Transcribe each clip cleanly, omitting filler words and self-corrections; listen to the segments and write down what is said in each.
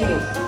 case.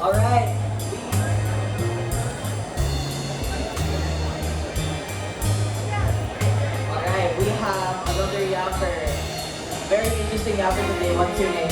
Alright. Alright, we have another yapper. Very interesting yapper today. What's your name?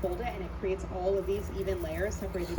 Fold it and it creates all of these even layers separated.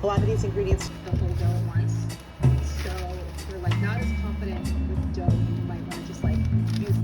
a lot of these ingredients the whole dough at once. So if you're like not as confident with dough, you might want to just like use.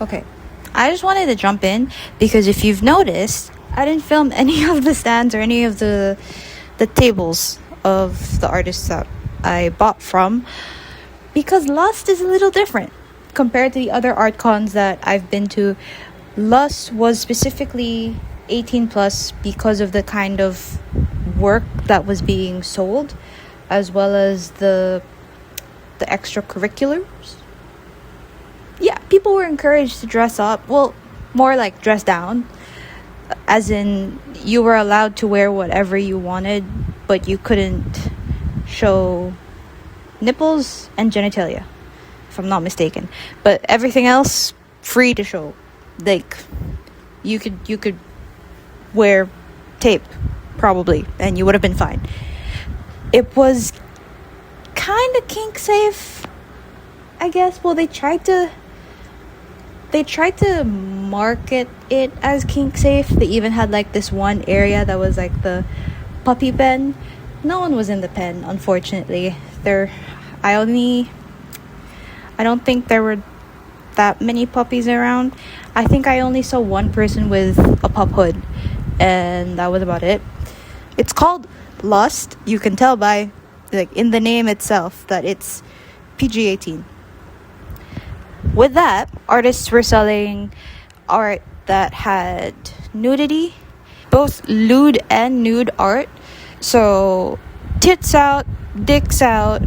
Okay, I just wanted to jump in because if you've noticed, I didn't film any of the stands or any of the tables of the artists that I bought from, because Lust is a little different compared to the other art cons that I've been to. Lust was specifically 18 plus because of the kind of work that was being sold, as well as the extracurriculars. Yeah, people were encouraged to dress up. Well, more like dress down. As in, you were allowed to wear whatever you wanted, but you couldn't show nipples and genitalia, if I'm not mistaken. But everything else, free to show. Like, you could wear tape, probably, and you would have been fine. It was kind of kink safe, I guess. Well, they tried to market it as kink safe. They even had like this one area that was like the puppy pen. No one was in the pen, unfortunately. I don't think there were that many puppies around. I think I only saw one person with a pup hood, and that was about it. It's called Lust. You can tell by like in the name itself that it's PG-18. With that, artists were selling art that had nudity, both lewd and nude art. So tits out, dicks out,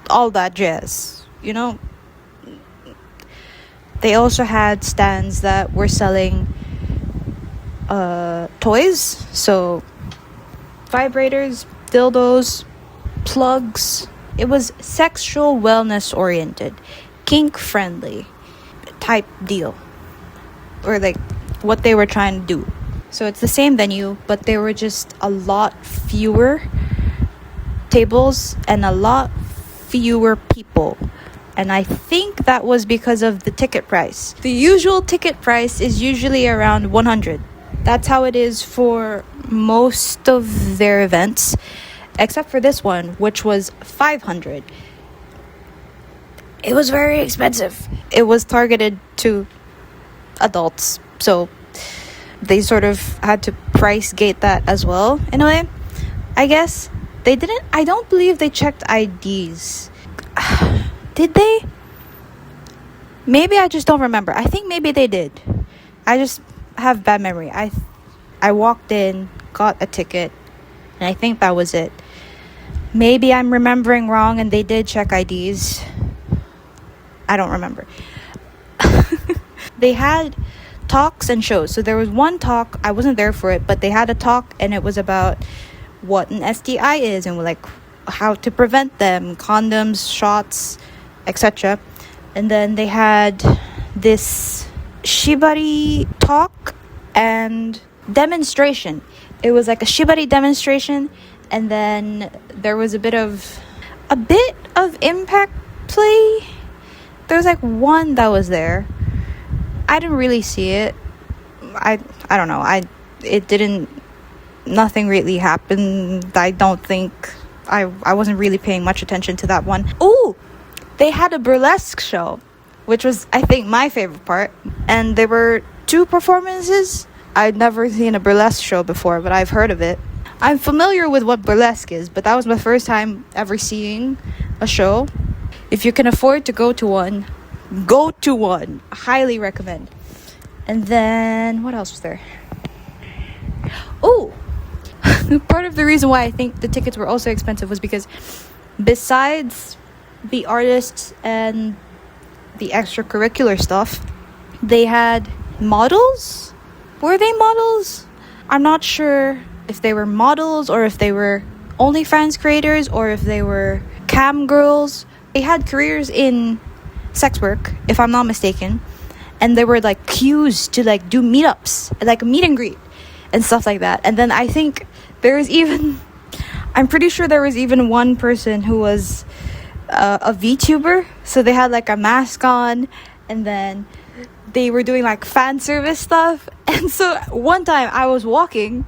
all that jazz, you know. They also had stands that were selling toys, so vibrators, dildos, plugs. It was sexual wellness oriented. kink friendly type deal, or like what they were trying to do. So it's the same venue, but there were just a lot fewer tables and a lot fewer people. And I think that was because of the ticket price. The usual ticket price is usually around 100. That's how it is for most of their events, except for this one, which was 500. It was very expensive. It was targeted to adults, so they sort of had to price gate that as well, in a way. I guess they didn't. I don't believe they checked IDs. Did they? Maybe I just don't remember. I think maybe they did. I just have bad memory. I walked in, got a ticket, and I think that was it. Maybe I'm remembering wrong and they did check IDs. I don't remember. They had talks and shows. So there was one talk, I wasn't there for it, but they had a talk and it was about what an STI is and like how to prevent them, condoms, shots, etc. And then they had this shibari talk and demonstration. It was like a shibari demonstration, and then there was a bit of impact play. There was like one that was there. I didn't really see it. I don't know. Nothing really happened. I don't think I wasn't really paying much attention to that one. Oh, they had a burlesque show, which was, I think, my favorite part. And there were 2 performances. I'd never seen a burlesque show before, but I've heard of it. I'm familiar with what burlesque is, but that was my first time ever seeing a show. If you can afford to go to one, go to one. Highly recommend. And then, what else was there? Oh, part of the reason why I think the tickets were also expensive was because besides the artists and the extracurricular stuff, they had models. Were they models? I'm not sure if they were models or if they were OnlyFans creators or if they were cam girls. They had careers in sex work, if I'm not mistaken, and there were like queues to like do meetups, like a meet and greet and stuff like that. And then I think I'm pretty sure there was even one person who was a VTuber, so they had like a mask on, and then they were doing like fan service stuff. And so one time I was walking,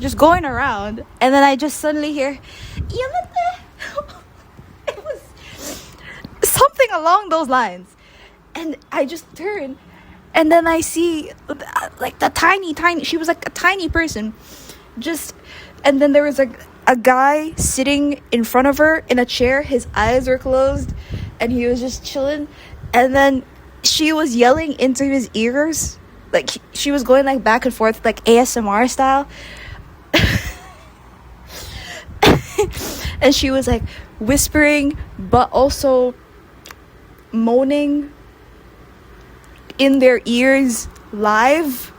just going around, and then I just suddenly hear it was something along those lines, and I just turn, and then I see like the tiny she was like a tiny person, and then there was like a guy sitting in front of her in a chair. His eyes were closed and he was just chilling, and then she was yelling into his ears, like she was going like back and forth like ASMR style. And she was like whispering but also moaning in their ears live,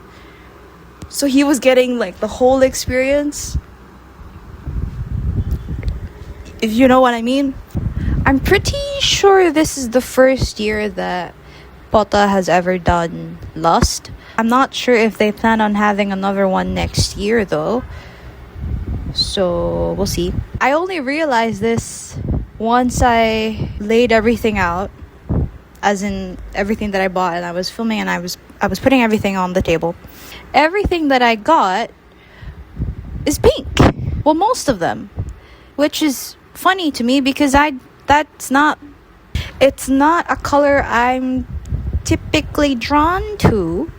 so he was getting like the whole experience, if you know what I mean. I'm pretty sure this is the first year that Pota has ever done Lust. I'm not sure if they plan on having another one next year though, so we'll see. I only realized this once I laid everything out, as in everything that I bought, and I was filming and I was putting everything on the table. Everything that I got is pink. Well, most of them, which is funny to me because it's not a color I'm typically drawn to,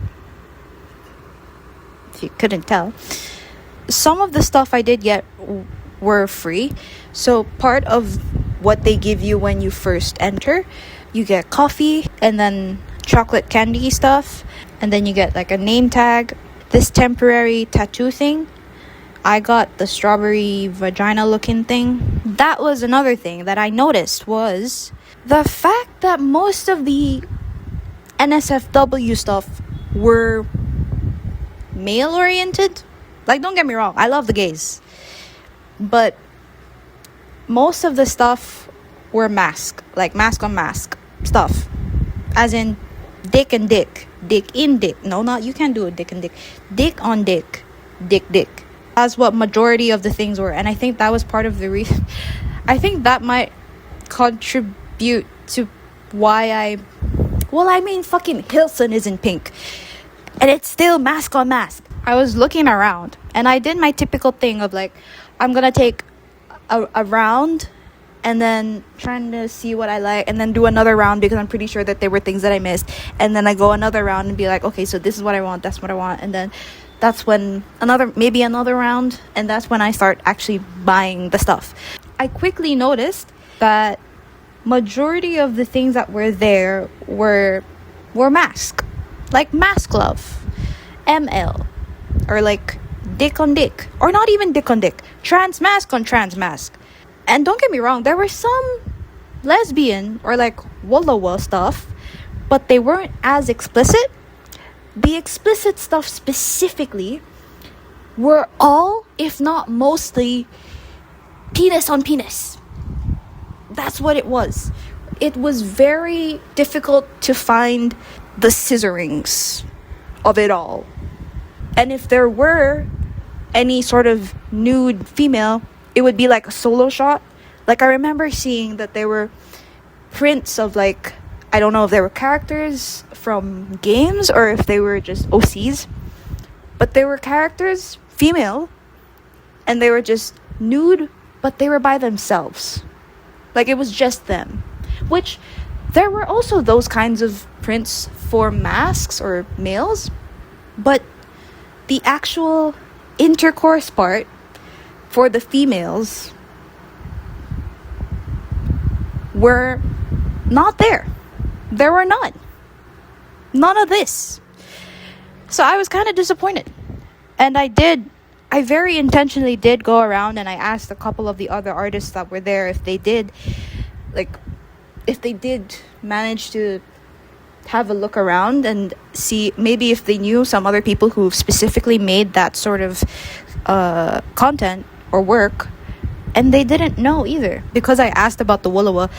if you couldn't tell. Some of the stuff I did get were free. So part of what they give you when you first enter, you get coffee and then chocolate candy stuff, and then you get like a name tag, this temporary tattoo thing. I got the strawberry vagina looking thing. That was another thing that I noticed, was the fact that most of the NSFW stuff were male oriented. Like, don't get me wrong, I love the gays, but most of the stuff were mask on mask stuff. as in dick and dick, dick in dick. No, not you can't do a dick and dick. Dick on dick, dick. That's what majority of the things were, and I think that was part of the reason. I think that might contribute to why fucking Hilson is in pink, and it's still mask on mask. I was looking around, and I did my typical thing of like, I'm gonna take a round and then trying to see what I like, and then do another round because I'm pretty sure that there were things that I missed, and then I go another round and be like, okay, so this is what I want, that's what I want, and then that's when another round, and that's when I start actually buying the stuff. I quickly noticed that majority of the things that were there were mask, like MacLeod, ML, or like dick on dick, or not even dick on dick, trans mask on trans mask. And don't get me wrong, there were some lesbian or like walla walla stuff, but they weren't as explicit. The explicit stuff specifically were all, if not mostly, penis on penis. That's what it was. It was very difficult to find the scissorings of it all. And if there were any sort of nude female, it would be like a solo shot. Like I remember seeing that there were prints of like, I don't know if they were characters from games or if they were just OCs, but they were characters, female, and they were just nude, but they were by themselves. Like it was just them. Which there were also those kinds of prints for masks or males, but the actual intercourse part for the females were not there. There were none of this. So I was kind of disappointed, and I very intentionally did go around and I asked a couple of the other artists that were there if they did manage to have a look around and see maybe if they knew some other people who specifically made that sort of content or work, and they didn't know either. Because I asked about the Woolawa,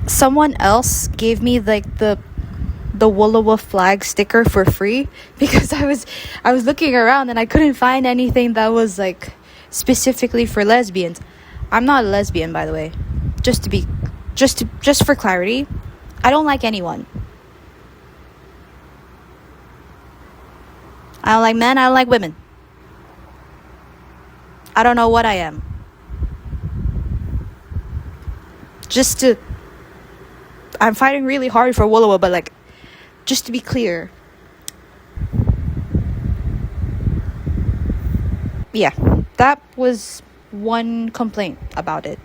someone else gave me like the Woolawa flag sticker for free, because I was looking around and I couldn't find anything that was like specifically for lesbians. I'm not a lesbian, by the way, just for clarity. I don't like anyone. I don't like men, I don't like women. I don't know what I am. I'm fighting really hard for Woolawa, but like, just to be clear. Yeah, that was one complaint about it.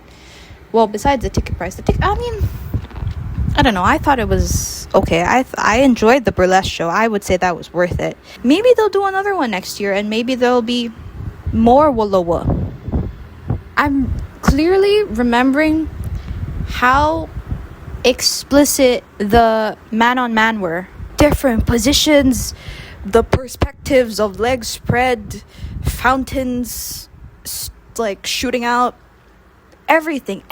Well, besides the ticket price, I don't know, I thought it was okay. I enjoyed the burlesque show. I would say that was worth it. Maybe they'll do another one next year, and maybe there'll be more Woolawa. I'm clearly remembering how explicit the man-on-man were. Different positions, the perspectives of legs spread, fountains like shooting out. Everything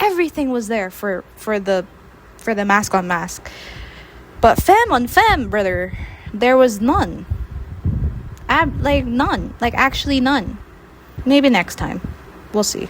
was there for the mask on mask. But femme on femme, brother, there was none. None. Like actually none. Maybe next time. We'll see.